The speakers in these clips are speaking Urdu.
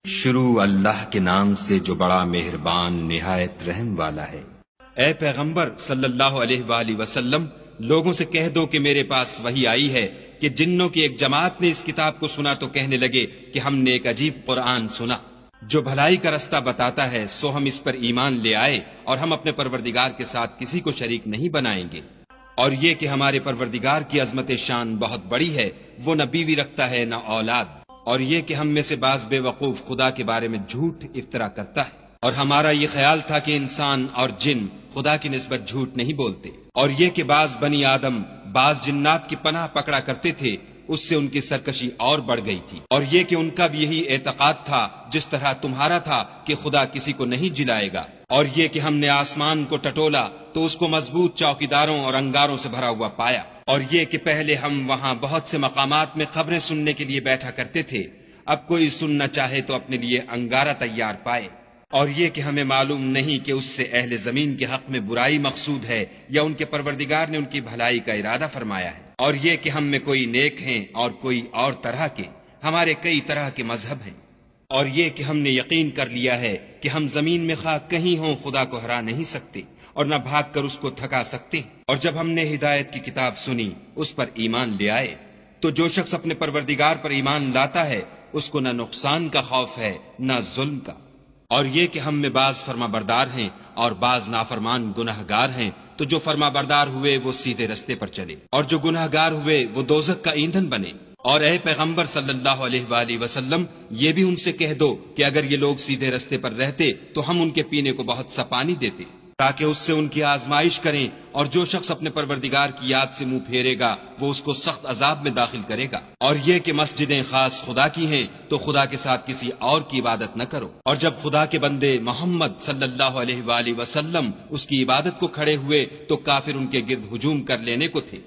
شروع اللہ کے نام سے جو بڑا مہربان نہایت رحم والا ہے۔ اے پیغمبر صلی اللہ علیہ وآلہ وسلم، لوگوں سے کہہ دو کہ میرے پاس وحی آئی ہے کہ جنوں کی ایک جماعت نے اس کتاب کو سنا تو کہنے لگے کہ ہم نے ایک عجیب قرآن سنا جو بھلائی کا رستہ بتاتا ہے، سو ہم اس پر ایمان لے آئے اور ہم اپنے پروردگار کے ساتھ کسی کو شریک نہیں بنائیں گے۔ اور یہ کہ ہمارے پروردگار کی عظمت شان بہت بڑی ہے، وہ نہ بیوی رکھتا ہے نہ اولاد، اور یہ کہ ہم میں سے بعض بے وقوف خدا کے بارے میں جھوٹ افطرا کرتا ہے، اور ہمارا یہ خیال تھا کہ انسان اور جن خدا کی نسبت جھوٹ نہیں بولتے، اور یہ کہ بعض بنی آدم بعض جنات کی پناہ پکڑا کرتے تھے، اس سے ان کی سرکشی اور بڑھ گئی تھی، اور یہ کہ ان کا بھی یہی اعتقاد تھا جس طرح تمہارا تھا کہ خدا کسی کو نہیں جلائے گا، اور یہ کہ ہم نے آسمان کو ٹٹولا تو اس کو مضبوط چوکیداروں اور انگاروں سے بھرا ہوا پایا، اور یہ کہ پہلے ہم وہاں بہت سے مقامات میں خبریں سننے کے لیے بیٹھا کرتے تھے، اب کوئی سننا چاہے تو اپنے لیے انگارہ تیار پائے، اور یہ کہ ہمیں معلوم نہیں کہ اس سے اہل زمین کے حق میں برائی مقصود ہے یا ان کے پروردگار نے ان کی بھلائی کا ارادہ فرمایا ہے، اور یہ کہ ہم میں کوئی نیک ہیں اور کوئی اور طرح کے، ہمارے کئی طرح کے مذہب ہیں، اور یہ کہ ہم نے یقین کر لیا ہے کہ ہم زمین میں خواہ کہیں ہوں خدا کو ہرا نہیں سکتے اور نہ بھاگ کر اس کو تھکا سکتے، اور جب ہم نے ہدایت کی کتاب سنی اس پر ایمان لے آئے، تو جو شخص اپنے پروردگار پر ایمان لاتا ہے اس کو نہ نقصان کا خوف ہے نہ ظلم کا، اور یہ کہ ہم میں بعض فرما بردار ہیں اور بعض نافرمان گناہگار ہیں، تو جو فرما بردار ہوئے وہ سیدھے رستے پر چلے اور جو گناہگار ہوئے وہ دوزخ کا ایندھن بنے۔ اور اے پیغمبر صلی اللہ علیہ وآلہ وسلم، یہ بھی ان سے کہہ دو کہ اگر یہ لوگ سیدھے رستے پر رہتے تو ہم ان کے پینے کو بہت سا پانی دیتے تاکہ اس سے ان کی آزمائش کریں، اور جو شخص اپنے پروردگار کی یاد سے منہ پھیرے گا وہ اس کو سخت عذاب میں داخل کرے گا، اور یہ کہ مسجدیں خاص خدا کی ہیں تو خدا کے ساتھ کسی اور کی عبادت نہ کرو، اور جب خدا کے بندے محمد صلی اللہ علیہ وآلہ وسلم اس کی عبادت کو کھڑے ہوئے تو کافر ان کے گرد ہجوم کر لینے کو تھے،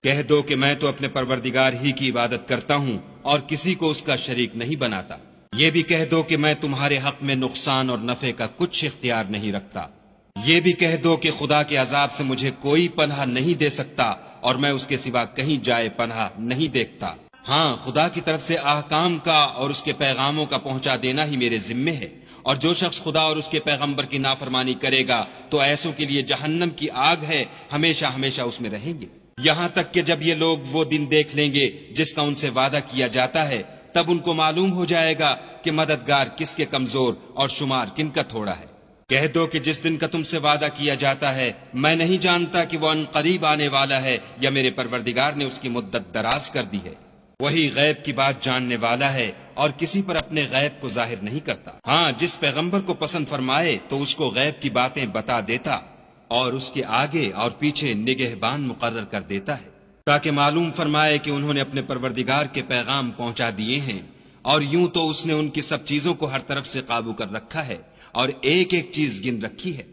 کہہ دو کہ میں تو اپنے پروردگار ہی کی عبادت کرتا ہوں اور کسی کو اس کا شریک نہیں بناتا، یہ بھی کہہ دو کہ میں تمہارے حق میں نقصان اور نفع کا کچھ اختیار نہیں رکھتا، یہ بھی کہہ دو کہ خدا کے عذاب سے مجھے کوئی پناہ نہیں دے سکتا اور میں اس کے سوا کہیں جائے پناہ نہیں دیکھتا، ہاں خدا کی طرف سے احکام کا اور اس کے پیغاموں کا پہنچا دینا ہی میرے ذمے ہے، اور جو شخص خدا اور اس کے پیغمبر کی نافرمانی کرے گا تو ایسوں کے لیے جہنم کی آگ ہے، ہمیشہ ہمیشہ اس میں رہیں گے، یہاں تک کہ جب یہ لوگ وہ دن دیکھ لیں گے جس کا ان سے وعدہ کیا جاتا ہے، تب ان کو معلوم ہو جائے گا کہ مددگار کس کے کمزور اور شمار کن کا تھوڑا ہے۔ کہہ دو کہ جس دن کا تم سے وعدہ کیا جاتا ہے میں نہیں جانتا کہ وہ ان قریب آنے والا ہے یا میرے پروردگار نے اس کی مدت دراز کر دی ہے، وہی غیب کی بات جاننے والا ہے اور کسی پر اپنے غیب کو ظاہر نہیں کرتا، ہاں جس پیغمبر کو پسند فرمائے تو اس کو غیب کی باتیں بتا دیتا اور اس کے آگے اور پیچھے نگہبان مقرر کر دیتا ہے تاکہ معلوم فرمائے کہ انہوں نے اپنے پروردگار کے پیغام پہنچا دیے ہیں، اور یوں تو اس نے ان کی سب چیزوں کو ہر طرف سے قابو کر رکھا ہے اور ایک ایک چیز گن رکھی ہے۔